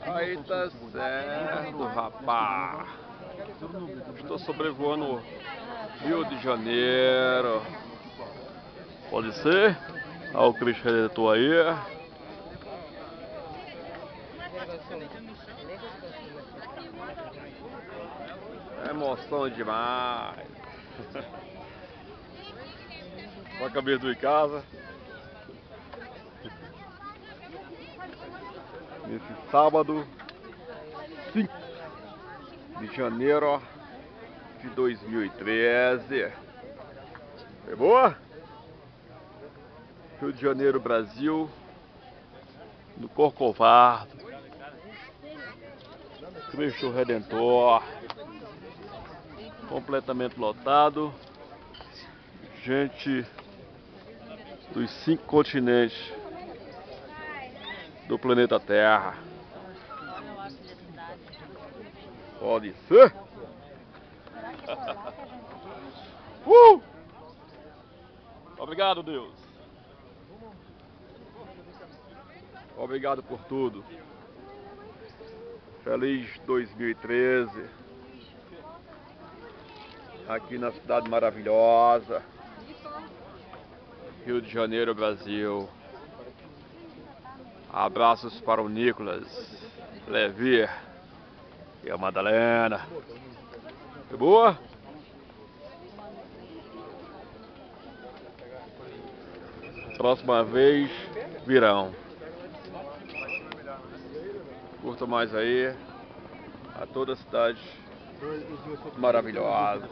Aí tá certo, rapaz. Estou sobrevoando o Rio de Janeiro. Pode ser? Olha o Cristo Redentor aí. É emoção demais. Olha a cabeça do em casa. Nesse sábado 5 de janeiro de 2013. É boa? Rio de Janeiro, Brasil, no Corcovado, Cristo Redentor, completamente lotado, gente dos 5 continentes do planeta Terra. Pode ser? Obrigado, Deus. Obrigado por tudo. Feliz 2013. Aqui na cidade maravilhosa, Rio de Janeiro, Brasil. Abraços para o Nicolas, Levi e a Madalena. Foi boa? Próxima vez virão. Curta mais aí a toda a cidade maravilhosa.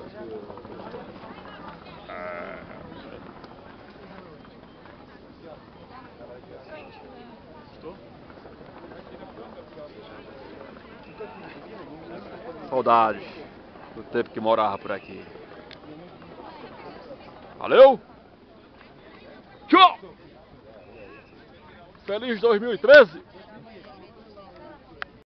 Saudades do tempo que morava por aqui. Valeu! Tchau! Feliz 2013!